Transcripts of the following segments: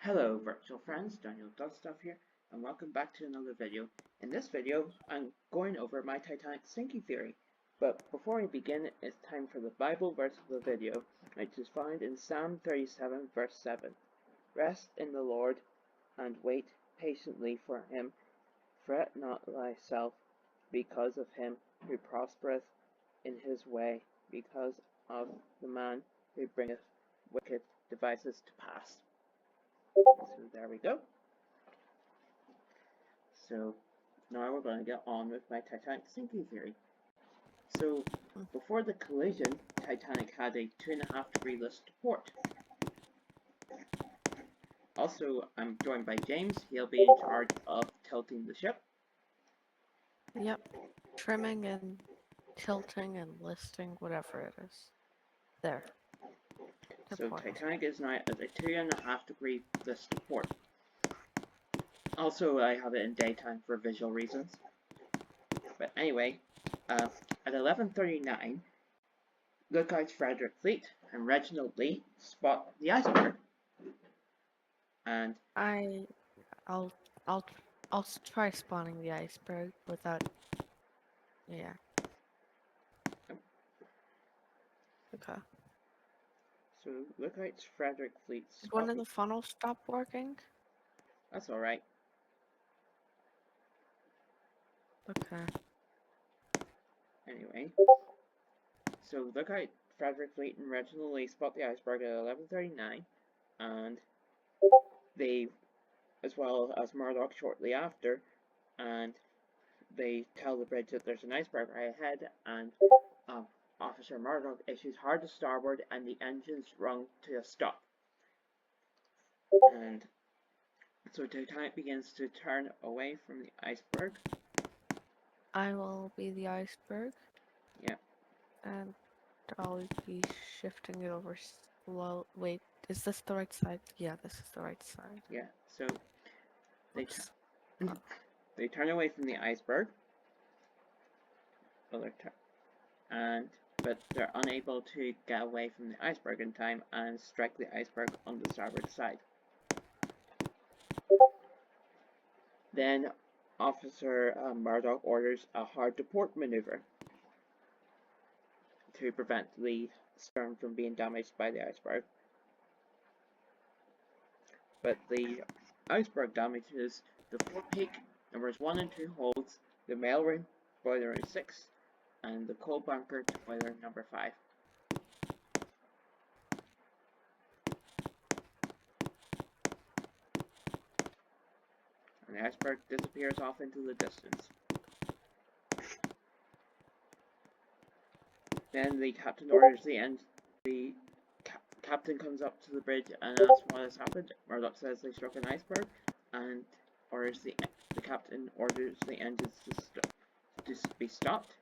Hello virtual friends, Daniel Does Stuff here, and welcome back to another video. In this video, I'm going over my Titanic sinking theory. But before I begin, it's time for the Bible verse of the video, which is found in Psalm 37 verse 7. Rest in the Lord, and wait patiently for him. Fret not thyself because of him who prospereth in his way, because of the man who bringeth wicked devices to pass. So there we go. So now we're going to get on with my Titanic sinking theory. So before the collision, Titanic had a 2.5-degree list to port. Also, I'm joined by James. He'll be in charge of tilting the ship. Yep. Trimming and tilting and listing, whatever it is. There. So Titanic is now at a 2.5-degree list to port. Also, I have it in daytime for visual reasons. But anyway, at 11:39, lookouts Frederick Fleet and Reginald Lee spot the iceberg. And I'll try spawning the iceberg without. Yeah. Okay. so lookouts Frederick Fleet Did spot. one of the funnels stop working? That's all right. Okay. Anyway, so lookout Frederick Fleet and Reginald Lee spot the iceberg at 11:39, and they, as well as Murdoch shortly after, and they tell the bridge that there's an iceberg right ahead, and Officer Murdoch issues hard to starboard, and the engines rung to a stop. And so Titanic begins to turn away from the iceberg. I will be the iceberg. Yeah. And I'll be shifting it over slow. Wait, is this the right side? Yeah, this is the right side. Yeah. So they turn away from the iceberg. But they're unable to get away from the iceberg in time and strike the iceberg on the starboard side. Then Officer Murdoch orders a hard to port maneuver to prevent the stern from being damaged by the iceberg. But the iceberg damages the forepeak, numbers 1 and 2 holds, the mailroom, boiler room 6, and the coal bunker to boiler number 5. And the iceberg disappears off into the distance. Then the captain orders the captain comes up to the bridge and asks what has happened. Murdoch says they struck an iceberg, and the captain orders the engines to be stopped.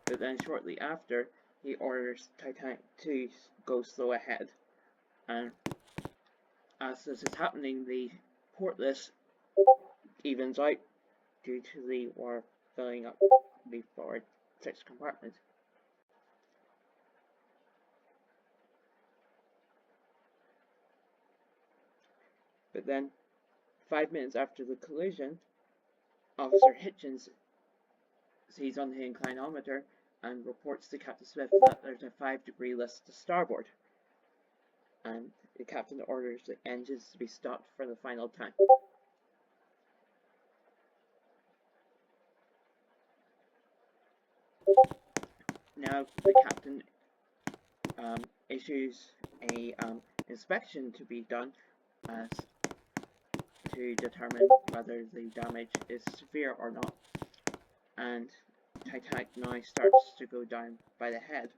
But then shortly after, he orders Titanic to go slow ahead. And as this is happening, the port list evens out due to the water filling up the forward 6 compartment. But then, 5 minutes after the collision, Officer Hitchens sees on the inclinometer and reports to Captain Smith that there's a 5-degree list to starboard. And the captain orders the engines to be stopped for the final time. Now the captain issues a inspection to be done as to determine whether the damage is severe or not, and Titanic now starts to go down by the head.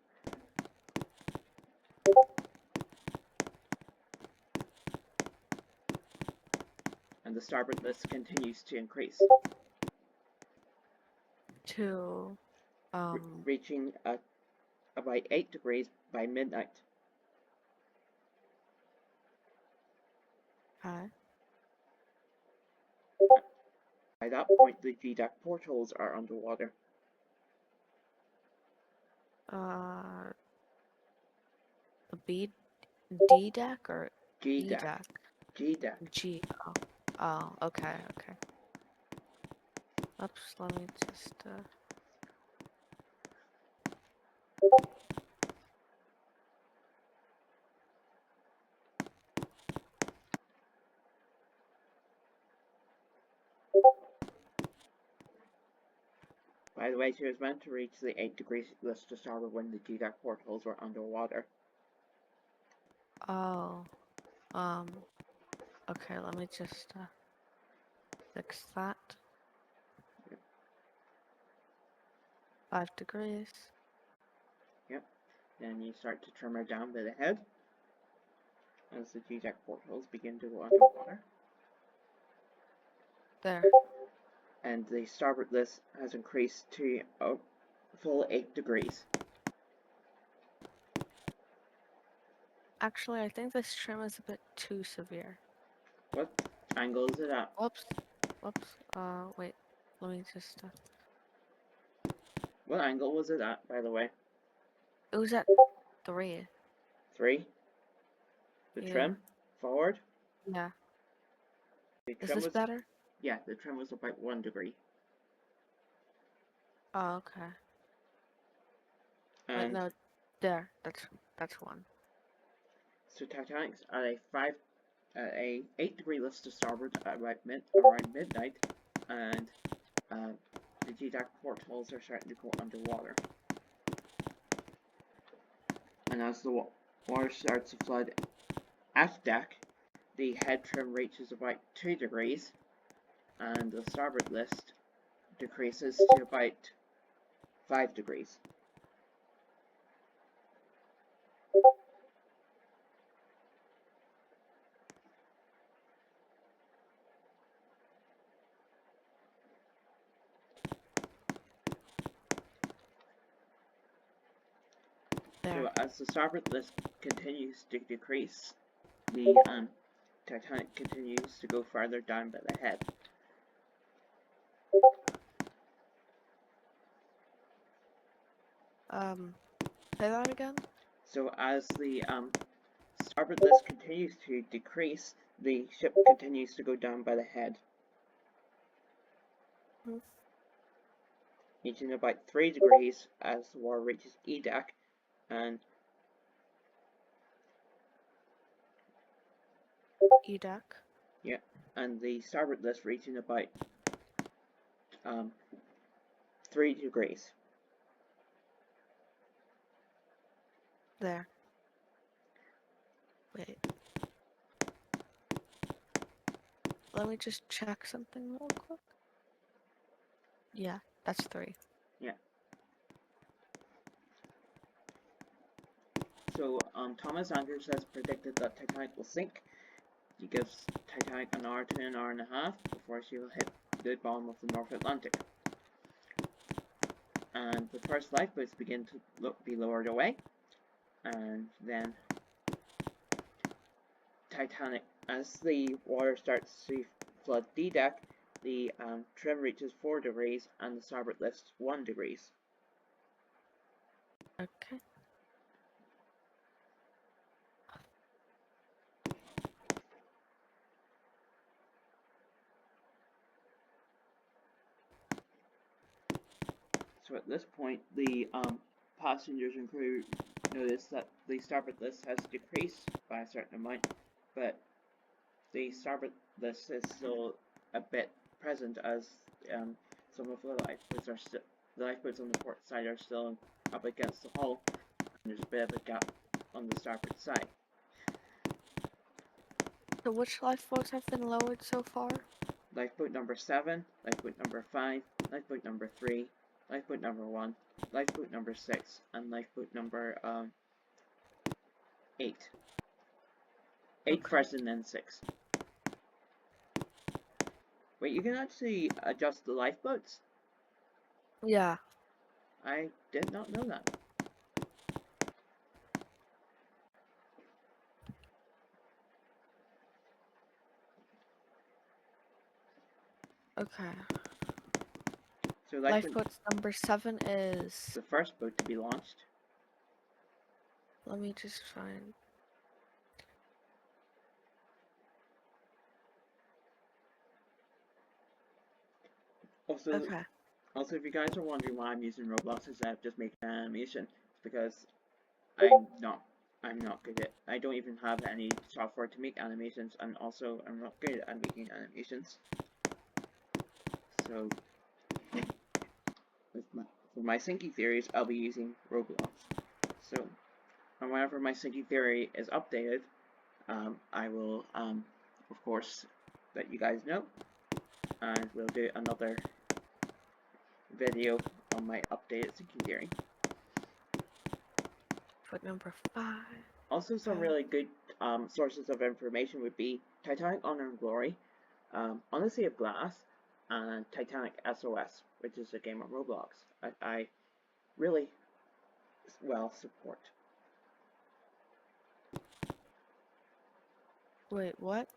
And the starboard list continues to increase. To reaching about 8 degrees by midnight. Hi. By that point, the G-deck portholes are underwater. The D deck or G-deck. E deck? G deck. G. Oh. Oh, okay, okay. Oops, let me just, By the way, she was meant to reach the 8 degrees list to starboard when the G deck portholes were underwater. oh. Okay, let me just, fix that. 5 degrees. Yep. Then you start to trim her down by the head as the G deck portholes begin to go underwater. There. And the starboard list has increased to a full 8 degrees. Actually, I think this trim is a bit too severe. What angle is it at? Whoops. Whoops. Wait. Let me just, What angle was it at, by the way? It was at 3. 3? The Yeah. trim? Forward? Yeah. The Is trim this was, better? yeah, the trim was about 1 degree. Oh, okay. Wait, And no. There. That's 1. so Titanic's at a 8 degree list to starboard at around midnight, and the G deck portholes are starting to go underwater. And as the water starts to flood aft deck, the head trim reaches about 2 degrees, and the starboard list decreases to about 5 degrees. There. So as the starboard list continues to decrease, the Titanic continues to go further down by the head. Say that again? So as the starboard list continues to decrease, the ship continues to go down by the head, reaching about 3 degrees as the water reaches E deck, and E deck. yeah, and the starboard list reaching about 3 degrees. There. Wait. Let me just check something real quick. Yeah, that's 3. Yeah. So Thomas Andrews has predicted that Titanic will sink. He gives Titanic an hour to an hour and a half before she will hit the bottom of the North Atlantic. And the first lifeboats begin to be lowered away, and then Titanic, as the water starts to flood D deck, the trim reaches 4 degrees and the starboard lifts 1 degrees. Okay. So at this point, the passengers and crew notice that the starboard list has decreased by a certain amount, but the starboard list is still a bit present as some of the lifeboats on the port side are still up against the hull, and there's a bit of a gap on the starboard side. So which lifeboats have been lowered so far? Lifeboat number 7, lifeboat number 5, lifeboat number 3, lifeboat number 1, lifeboat number 6, and lifeboat number 8. 8 Okay. first and then 6. Wait, you can actually adjust the lifeboats? Yeah. I did not know that. Okay. So Lifeboats number 7 is... the first boat to be launched. Let me just find... Also, Okay. also, if you guys are wondering why I'm using Roblox instead of just making an animation, it's because I'm not good at. I don't even have any software to make animations, and also I'm not good at making animations. So, with for my sinking theories, I'll be using Roblox. So, and whenever my sinking theory is updated, I will, of course, let you guys know, and we'll do another video on my updated sinking theory. Foot number 5. Also, some really good sources of information would be Titanic Honor and Glory, On the Sea of Glass, and Titanic SOS, which is a game on Roblox. I really well support. Wait, what?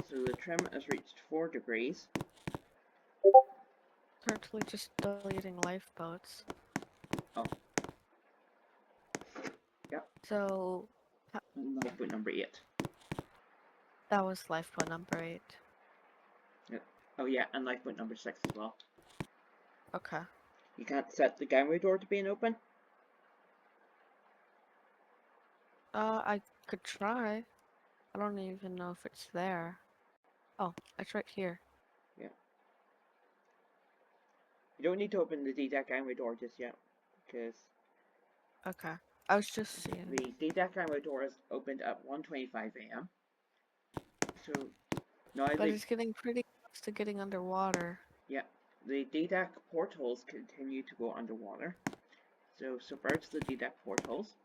So the trim has reached 4 degrees. Currently just deleting lifeboats. Oh. Yep. So, Lifeboat number 8. that was lifeboat number 8. Yep. Oh yeah, and lifeboat number 6 as well. Okay. You can't set the gangway door to being open? I could try. I don't even know if it's there. Oh, it's right here. Yeah. You don't need to open the D-deck gangway door just yet, because Okay. I was just seeing. the D-deck gangway door is opened at 1:25 a.m. So now But it's getting pretty close to getting underwater. yeah, the D-deck portholes continue to go underwater. So submerge the D-deck portholes.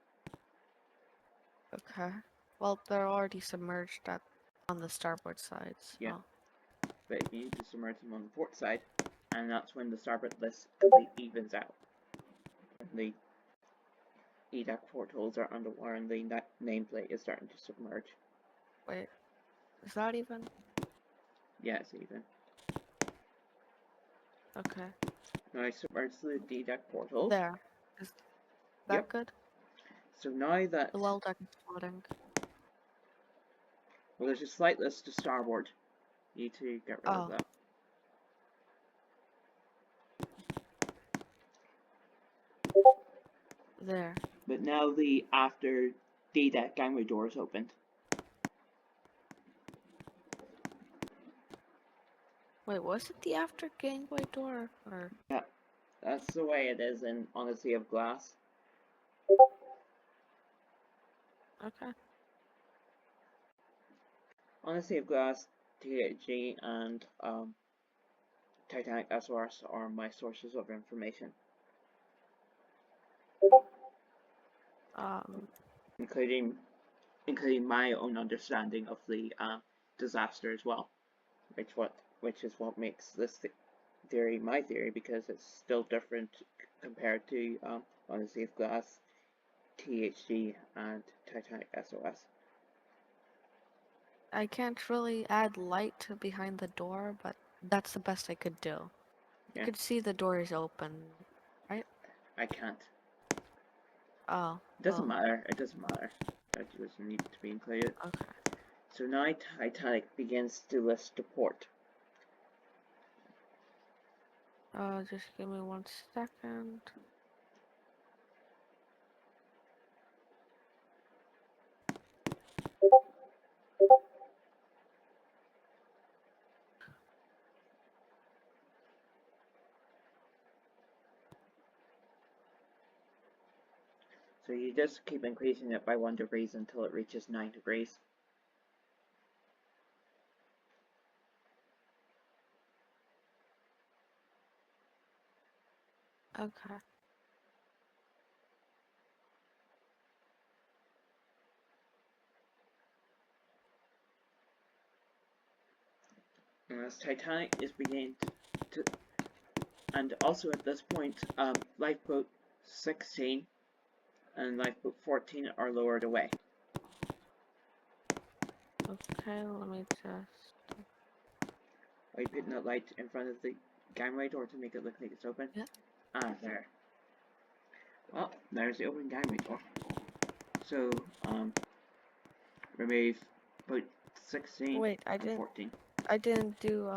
Okay. Well, they're already submerged on the starboard side, so. Yeah. But you need to submerge them on the port side, and that's when the starboard list completely evens out. The D-deck portholes are underwater and the nameplate is starting to submerge. Wait, is that even? Yeah, it's even. Okay. Now I submerge the D-deck portholes. There. Is that good? So now that... The well deck is floating. Well, there's a slight list to starboard. You need to get rid of that. There. But now the after D-deck gangway door is opened. Wait, was it the after gangway door? Or... Yeah, that's the way it is in On the Sea of Glass. Okay. On the Sea of Glass, THG, and Titanic SOS are my sources of information. Including my own understanding of the disaster as well, which is what makes this theory my theory, because it's still different compared to On the Sea of Glass, THG, and Titanic SOS. I can't really add light to behind the door, but that's the best I could do. Yeah. You could see the door is open, right? I can't. Oh. It doesn't matter. It doesn't matter. That doesn't need to be included. Okay. So now Titanic begins to list the port. Just give me 1 second. So you just keep increasing it by 1 degree until it reaches 9 degrees. Okay. And as Titanic is beginning to, and also at this point, Lifeboat 16 and Lifeboat 14 are lowered away. Okay, let me just... Are you putting that light in front of the gangway door to make it look like it's open? Yeah. Ah, there. Well, there's the open gangway door. So, remove boat 16 Wait, and 14. I didn't do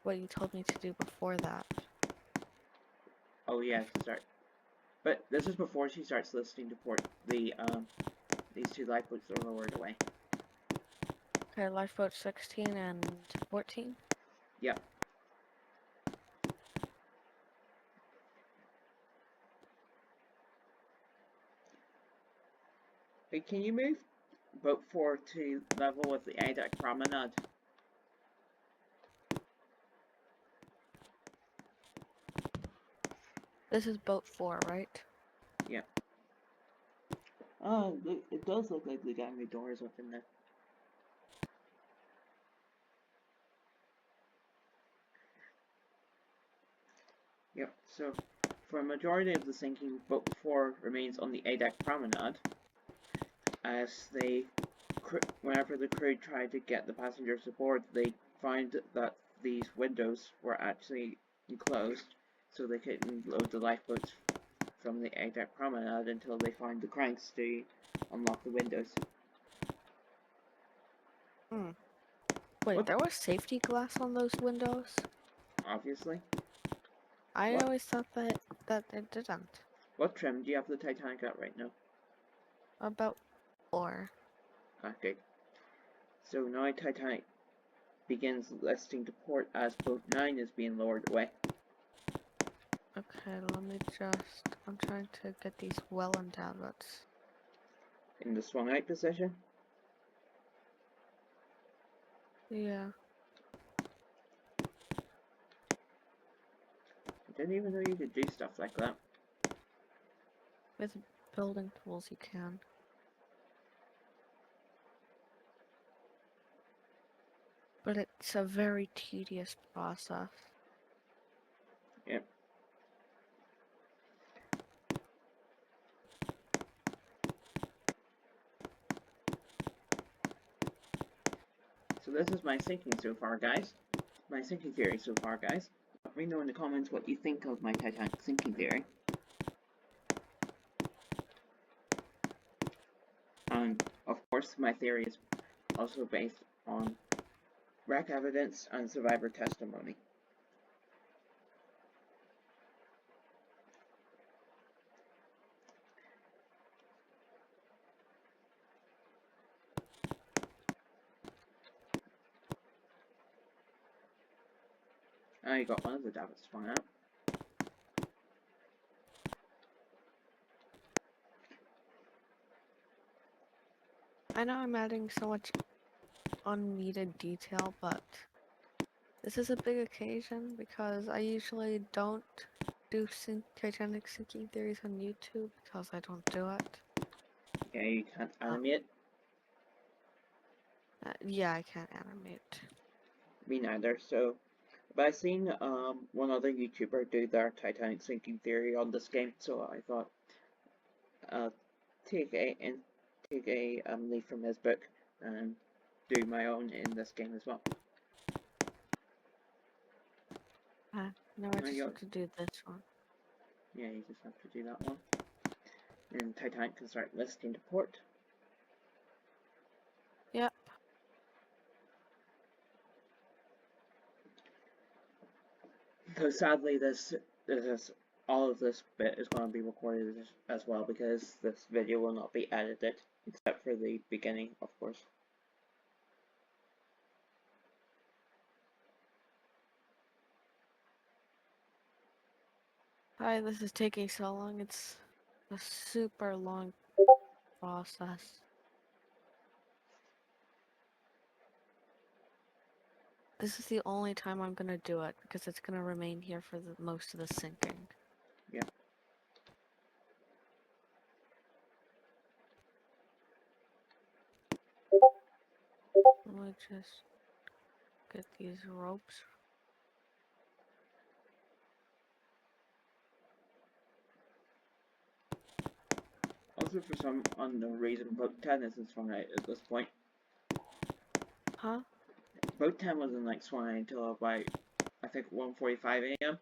what you told me to do before that. Oh yeah, to start. But this is before she starts listing to port the these two lifeboats are lowered away. Okay, lifeboat 16 and 14. Yep. Hey, can you move boat 4 to level with the Adak promenade? This is boat 4, right? Yep. Oh, look, it does look like we got new doors up in there. Yep, so for a majority of the sinking, boat 4 remains on the Adak promenade, as whenever the crew tried to get the passengers aboard, they found that these windows were actually enclosed, so they couldn't load the lifeboats from the Adak promenade until they found the cranks to unlock the windows. Hmm. Wait, What? there was safety glass on those windows? Obviously. I What? always thought that it didn't. What trim do you have the Titanic at right now? About 4. Okay. So now Titanic begins listing to port as boat 9 is being lowered away. Okay, let me just... I'm trying to get these well endowments. In the swung out position. Yeah. I didn't even know you could do stuff like that. With building tools you can. But it's a very tedious process. Yep. So this is my sinking so far, guys. My sinking theory so far, guys. Let me know in the comments what you think of my Titanic sinking theory. And of course, my theory is also based on wreck evidence and survivor testimony. I got one of the davits swung out. I know I'm adding so much unneeded detail, but this is a big occasion because I usually don't do Titanic sinking theories on YouTube because I don't do it. Yeah, you can't animate. Yeah, I can't animate. Me neither. So, but I seen one other YouTuber do their Titanic sinking theory on this game, so I thought uh take a leaf from his book and do my own in this game as well. No, I just have to do this one. Yeah, you just have to do that one. And Titanic can start listing to port. Yep. Though sadly, all of this bit is going to be recorded as well because this video will not be edited except for the beginning, of course. Hi, this is taking so long. It's a super long process. This is the only time I'm gonna do it because it's gonna remain here for the most of the sinking. Yeah. Let me just get these ropes. Also, for some unknown reason, boat 10 isn't swung out at this point. Huh? Boat 10 wasn't like swung out until about, I think, 1:45 a.m.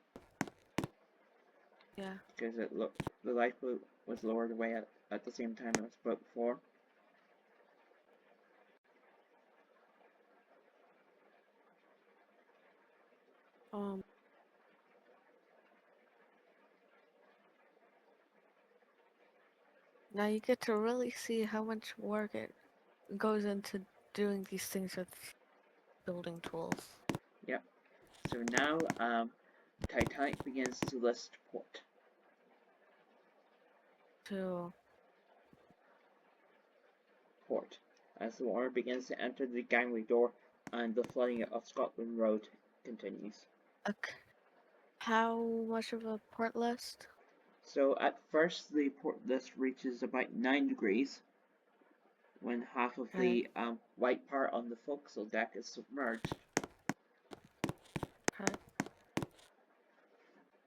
Yeah. because the lifeboat was lowered away at the same time as boat 4. Um, Now you get to really see how much work it goes into doing these things with building tools. Yep. So now, Titanic begins to list port. To Port. As the water begins to enter the gangway door and the flooding of Scotland Road continues. how much of a port list? So at first the port list reaches about 9 degrees when half of Okay. the white part on the forecastle deck is submerged. Okay.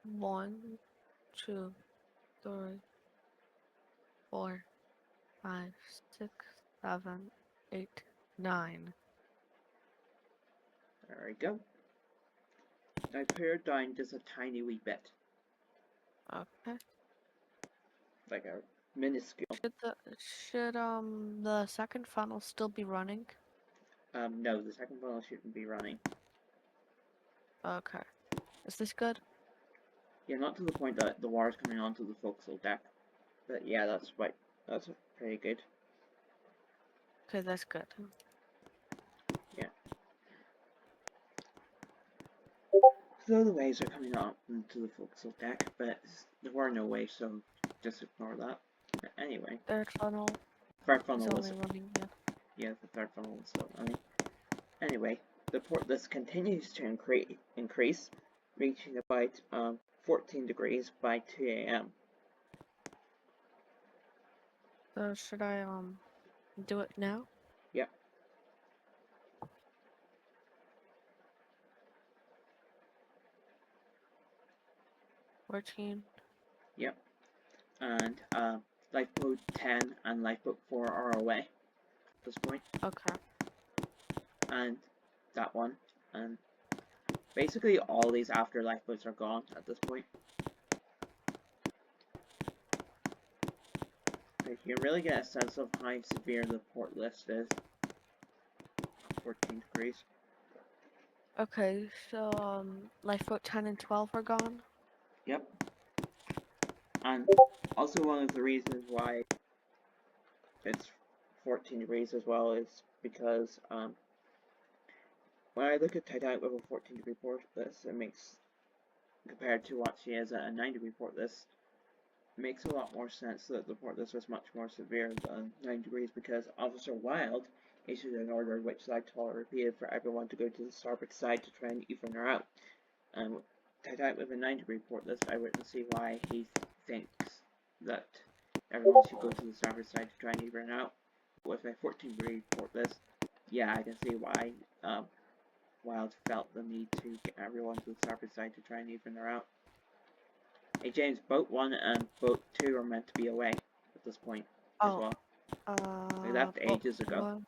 1, 2, 3, 4, 5, 6, 7, 8, 9. There we go. Now put her down just a tiny wee bit, Okay. like a minuscule. Should the second funnel still be running? No, the second funnel shouldn't be running. Okay. Is this good? Yeah, not to the point that the water's coming onto the forecastle deck, but yeah, that's pretty good. Okay, that's good. Yeah. So the waves are coming up into the forecastle deck, but there were no waves, so just ignore that. But anyway, Third funnel third is funnel was, only running, yeah. yeah, the third funnel was still running. Anyway, the port list continues to increase, reaching about 14 degrees by 2 a.m. So should I do it now? Yep. 14. Yep. And Lifeboat 10 and Lifeboat 4 are away at this point. Okay. And that one. And basically all these after lifeboats are gone at this point. But you can really get a sense of how severe the port list is. 14 degrees. Okay, so Lifeboat 10 and 12 are gone? Yep. And also one of the reasons why it's 14 degrees as well is because when I look at Titanic with a 14-degree port list, it makes, compared to what she has at a 9-degree port list, it makes a lot more sense that the port list was much more severe than 9 degrees because Officer Wilde issued an order which Lightoller repeated for everyone to go to the starboard side to try and even her out. Titanic with a 9-degree port list, I wouldn't see why he thinks that everyone should go to the starboard side to try and even her out. With a 14-degree port list, yeah, I can see why Wilde felt the need to get everyone to the starboard side to try and even her out. Hey James, boat 1 and boat 2 are meant to be away at this point as well. They left ages ago.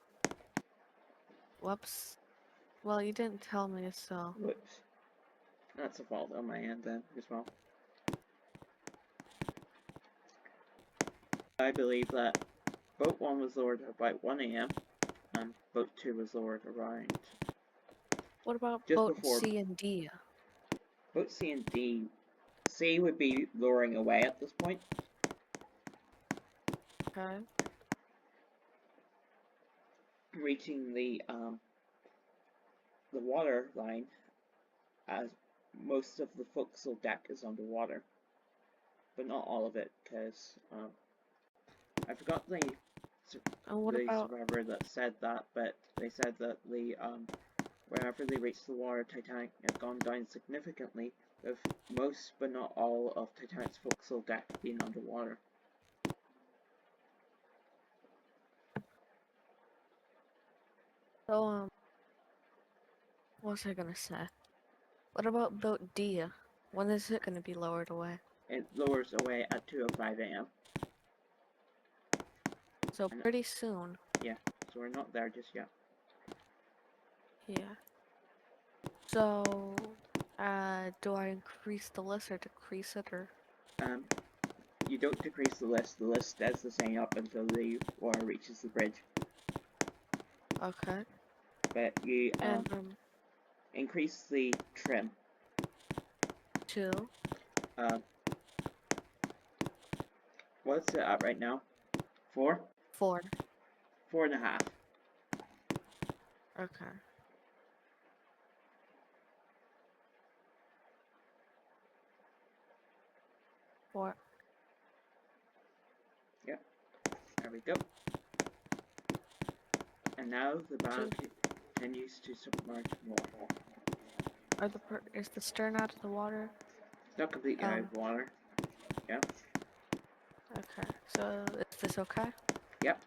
Whoops. Well, you didn't tell me, so. Whoops. That's a fault on my end then as well. I believe that boat 1 was lowered about 1 a.m. and boat 2 was lowered around What about just boat before C and D? boat C and D. C would be lowering away at this point. Okay. Reaching the water line as most of the forecastle deck is underwater. But not all of it, because I forgot the survivor that said that, but they said that the wherever they reached the water, Titanic had gone down significantly, with most but not all of Titanic's forecastle deck being underwater. So, what was I gonna say? What about boat D? When is it gonna be lowered away? It lowers away at 2:05 a.m. So pretty soon. Yeah, so we're not there just yet. Yeah. So, do I increase the list or decrease it, or? You don't decrease the list stays the same up until the water reaches the bridge. Okay. But you increase the trim. 2. Um, what's it at right now? 4? 4. 4.5. Okay. 4. Yep, there we go. And now the bow continues to submerge more. Is the stern out of the water? It's not completely out of water. Yep. Okay. So is this okay? Yep.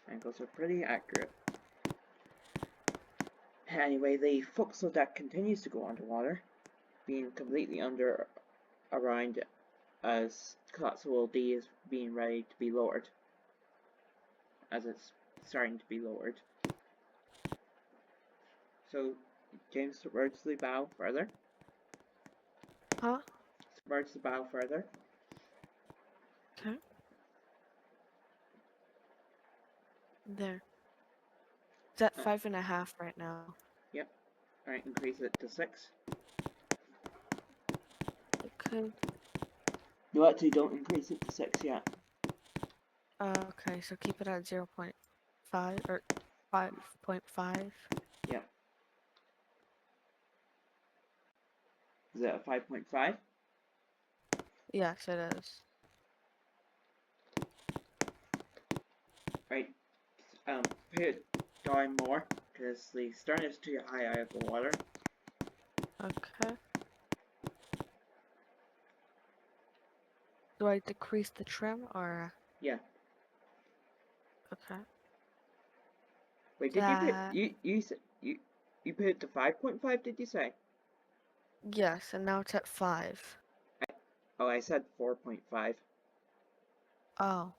Angles are pretty accurate. Anyway, the forecastle deck continues to go underwater, being completely under around as collapsible D is being ready to be lowered. As it's starting to be lowered. So, James, submerge the bow further. Huh? Submerge the bow further. Okay. There. It's at 5.5 right now. Yep. Alright, increase it to 6. It could. No, actually, don't increase it to 6 yet. Okay, so keep it at 0.5 or 5.5. Yep. Is it a 5.5? Yes, it is. Right. Put it down more, because the stern is too high out of the water. Okay. Do I decrease the trim or? Yeah. Okay. Wait, did you put it to 5.5, did you say? Yes, and now it's at 5. Oh, I said 4.5. Oh,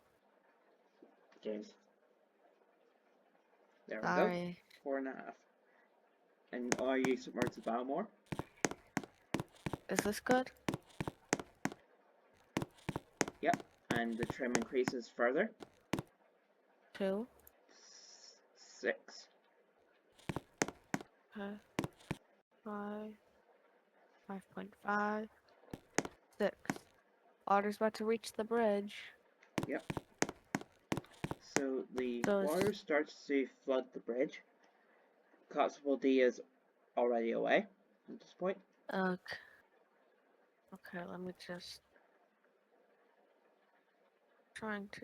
James. There we go. sorry. 4.5. And are you submerged the bow more? Is this good? Yep. And the trim increases further. 2. 6. Okay. 5. 5.5. 6. Water's about to reach the bridge. Yep. So the So water starts to flood the bridge. Collapsible D is already away at this point. okay. Okay, let me just trying to.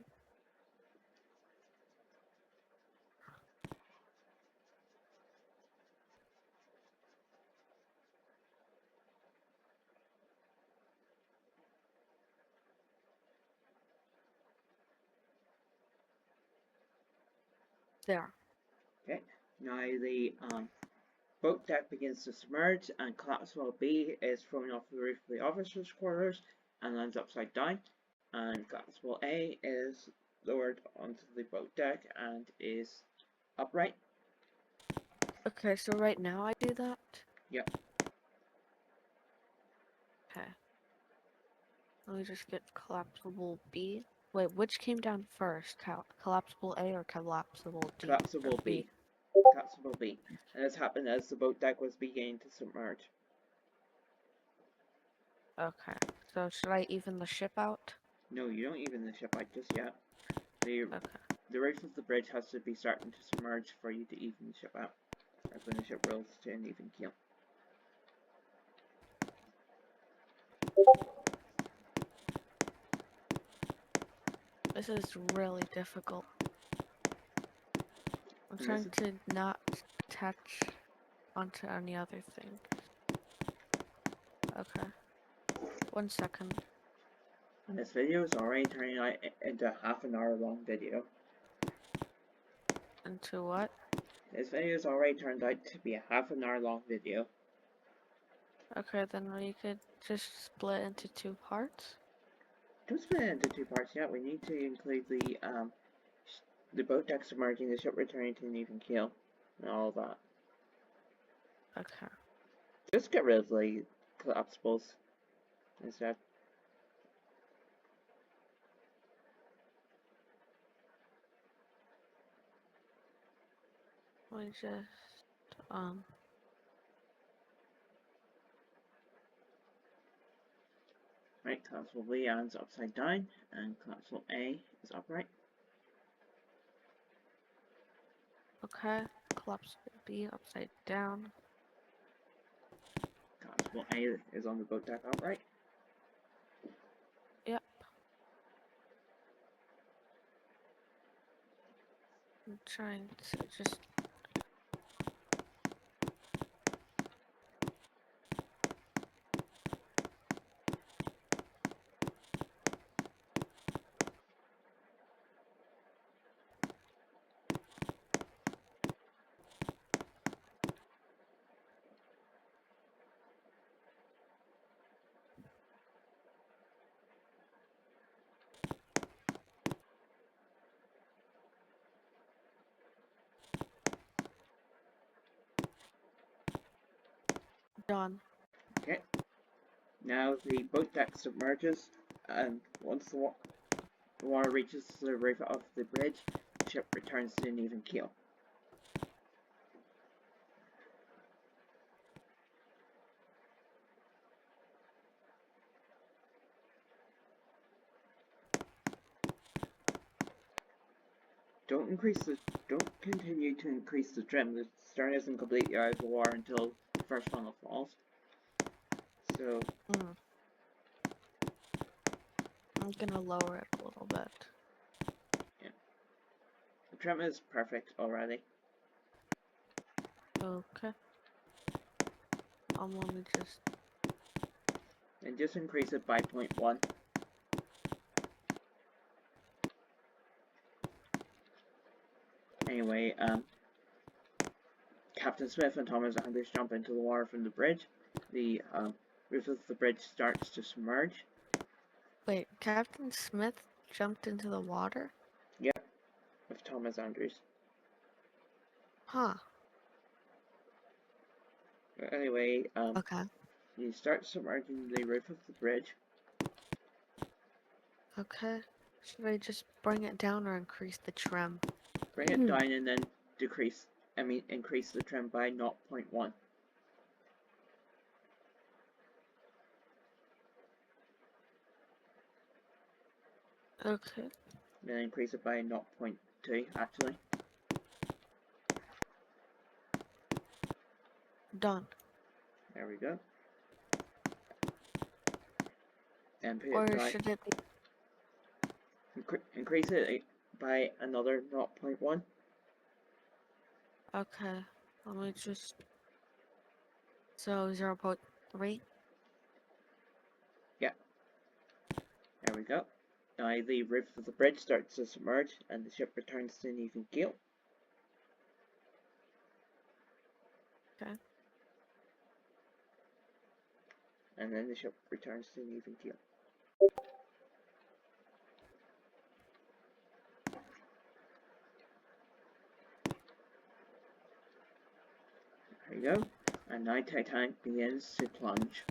There. Okay. Now the boat deck begins to submerge, and collapsible B is thrown off the roof of the officers' quarters and lands upside down. And collapsible A is lowered onto the boat deck and is upright. Okay, so right now I do that? Yep. Okay. Let me just get collapsible B. Wait, which came down first? Collapsible A or collapsible D? Or Collapsible B? B. Collapsible B. And this happened as the boat deck was beginning to submerge. Okay. So should I even the ship out? No, you don't even the ship out just yet. The Okay. the roof of the bridge has to be starting to submerge for you to even the ship out. That's when the ship rolls to an even keel. This is really difficult. I'm And trying to not attach onto any other thing. Okay. 1 second. And this video is already turning out into a half an hour long video. Into what? This video is already turned out to be a half an hour long video. Okay, then we could just split into 2 parts. Don't split it into 2 parts yet. We need to include the boat deck submerging, the ship returning to an even keel, and all of that. Okay. Just get rid of the collapsibles instead. We just Right, console V is upside down, and console A is upright. Okay, collapse B upside down. Console A is on the boat deck upright. Yep. I'm trying to just. Done. Okay. Now the boat deck submerges, and once the water reaches the roof of the bridge, the ship returns to an even keel. Don't continue to increase the trim. The stern isn't completely out of the water until the first funnel falls. So I'm gonna lower it a little bit. yeah, the trim is perfect already. Okay. Let me just. And just increase it by 0.1. Anyway, Captain Smith and Thomas Anders jump into the water from the bridge. The roof of the bridge starts to submerge. Wait, Captain Smith jumped into the water? Yep, with Thomas Anders. Huh. Anyway, Okay. you start submerging the roof of the bridge. Okay. Should I just bring it down or increase the trim? Bring it down and then increase the trim by 0.1. Okay. Then increase it by 0.2 actually. Done. There we go. And put Or it down. should it be? Increase it by another 0.1. Okay. Let me just. So 0.3? Yeah. There we go. Now the roof of the bridge starts to submerge and the ship returns to an even keel. Okay. And then the ship returns to an even keel. There you go. And now Titanic begins to plunge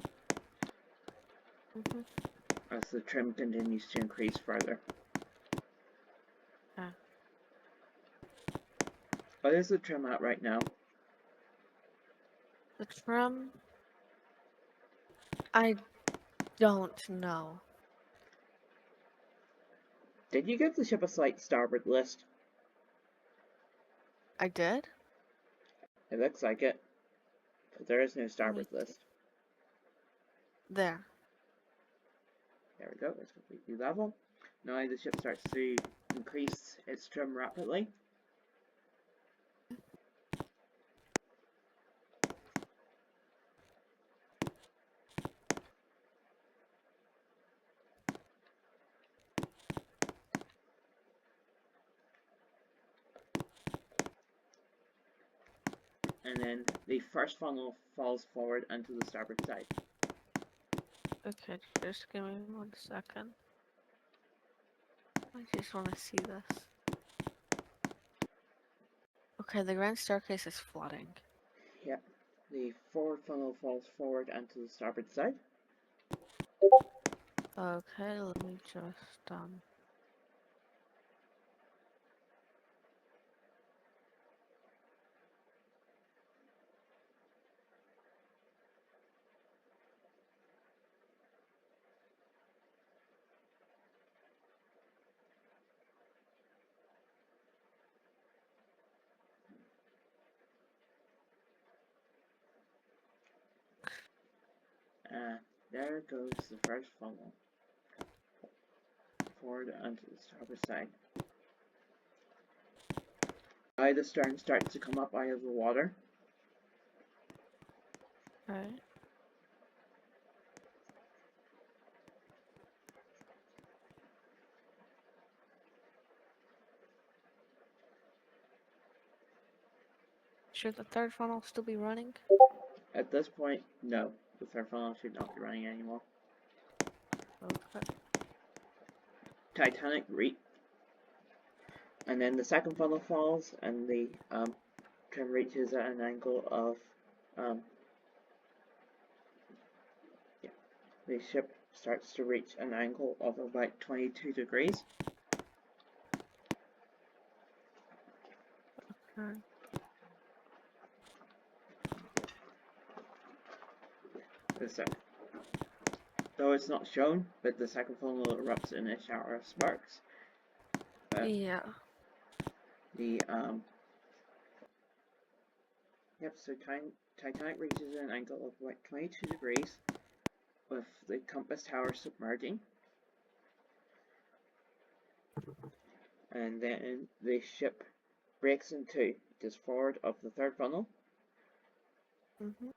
as the trim continues to increase further. Okay. What is the trim at right now? The trim? I don't know. Did you give the ship a slight starboard list? I did? It looks like it, but there is no starboard list. There. There we go, it's completely level. Now the ship starts to increase its trim rapidly. And then the first funnel falls forward onto the starboard side. Okay, just give me 1 second. I just want to see this. Okay, the grand staircase is flooding. Yep. The forward funnel falls forward onto the starboard side. Okay, let me just there goes the first funnel. Forward onto the starboard side. Now the stern starts to come up out of the water. Okay. Should the third funnel still be running? At this point, no. The third funnel should not be running anymore. Okay. Titanic reach. And then the second funnel falls and the trim reaches at an angle of the ship starts to reach an angle of about 22 degrees. Okay. Though it's not shown, but the second funnel erupts in a shower of sparks. Yeah. So Titanic reaches an angle of like 22 degrees with the compass tower submerging. And then the ship breaks in two, just forward of the third funnel. Mhm.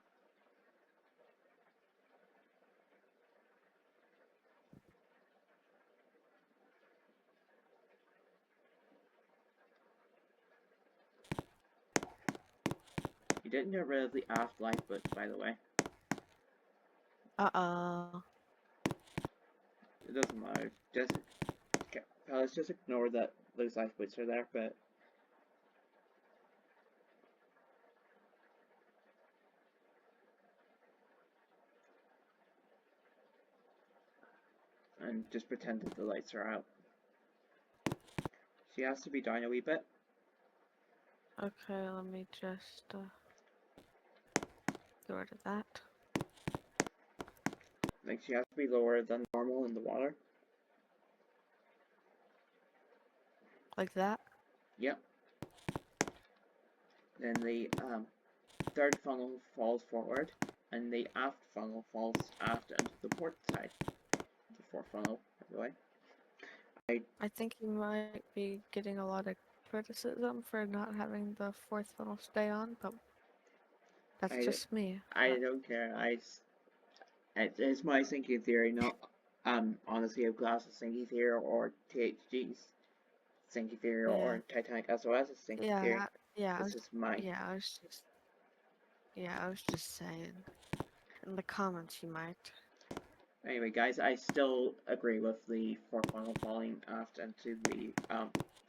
You didn't get rid of the aft lifeboat, by the way. Uh-oh. It doesn't matter. Let's just ignore that those lifeboats are there, but and just pretend that the lights are out. She has to be down a wee bit. Okay, let me just get rid of that. Like she has to be lower than normal in the water. Like that? Yep. Then the third funnel falls forward, and the aft funnel falls aft into the port side. The fourth funnel, by the way. I think you might be getting a lot of criticism for not having the fourth funnel stay on, but that's just me. I don't care. It's my sinking theory, not honestly of Glass's sinking theory or THG's sinking theory or Titanic SOS's sinking theory. This is mine. I was just saying. In the comments you might. Anyway, guys, I still agree with the fourth funnel falling aft into the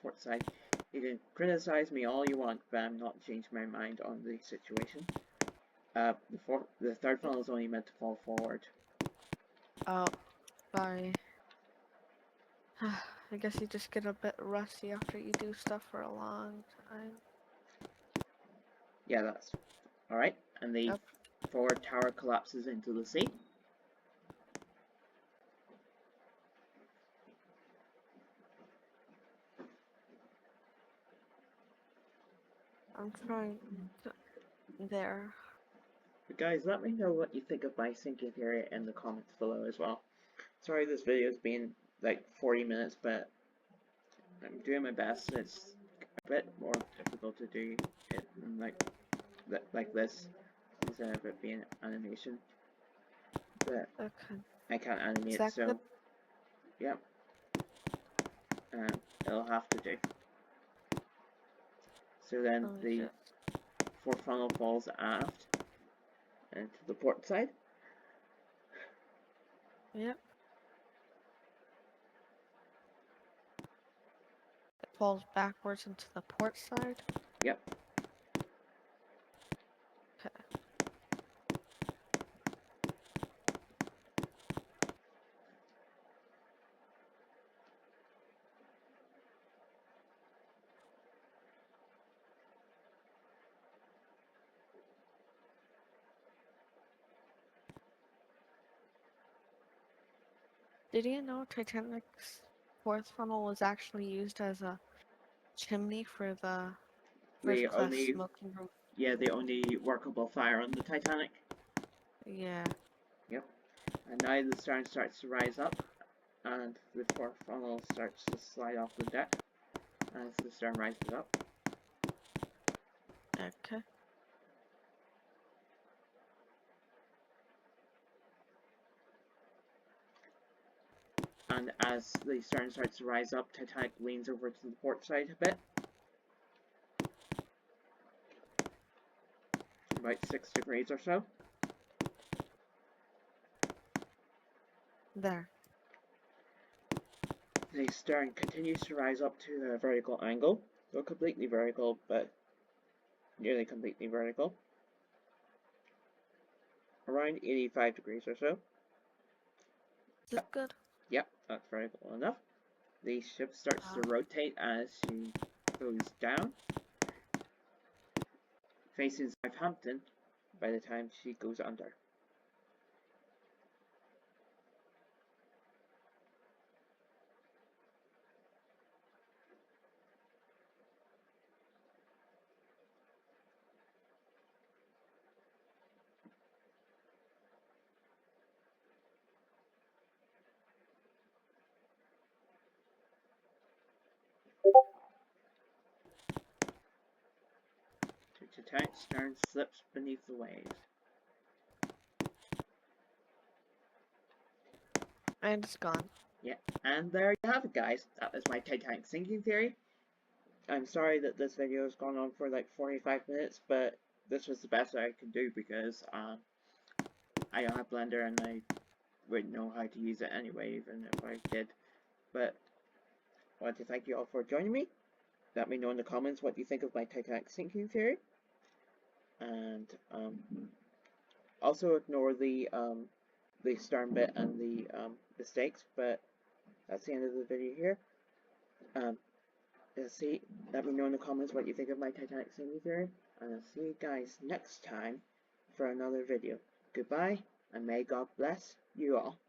port side. You can criticize me all you want, but I'm not changing my mind on the situation. The third funnel is only meant to fall forward. Oh, sorry. I guess you just get a bit rusty after you do stuff for a long time. Yeah, that's alright. And the forward tower collapses into the sea. I'm trying to... There. But guys, let me know what you think of my sinking theory in the comments below as well. Sorry this video's been like 40 minutes, but I'm doing my best. It's a bit more difficult to do it like this instead of it being animation. But I can't animate, so yep. It'll have to do. So then the fourth funnel falls aft into the port side. Yep. It falls backwards into the port side? Yep. Okay. Did you know Titanic's fourth funnel was actually used as a chimney for the first class smoking room? Yeah, the only workable fire on the Titanic. Yeah. Yep. And now the stern starts to rise up, and the fourth funnel starts to slide off the deck as the stern rises up. Okay. And as the stern starts to rise up, Titanic leans over to the port side a bit. About 6 degrees or so. There. The stern continues to rise up to a vertical angle. Not completely vertical, but nearly completely vertical. Around 85 degrees or so. Is this good? Yep, that's vertical enough. The ship starts to rotate as she goes down. Faces Southampton by the time she goes under. The Titanic stern slips beneath the waves. And it's gone. Yeah, and there you have it, guys. That was my Titanic sinking theory. I'm sorry that this video has gone on for like 45 minutes, but this was the best I could do because I don't have Blender and I wouldn't know how to use it anyway, even if I did. But I want to thank you all for joining me. Let me know in the comments what you think of my Titanic sinking theory. And also ignore the stern bit and the mistakes, but that's the end of the video here. Let me know in the comments what you think of my Titanic sinking theory, and I'll see you guys next time for another video. Goodbye, and may God bless you all.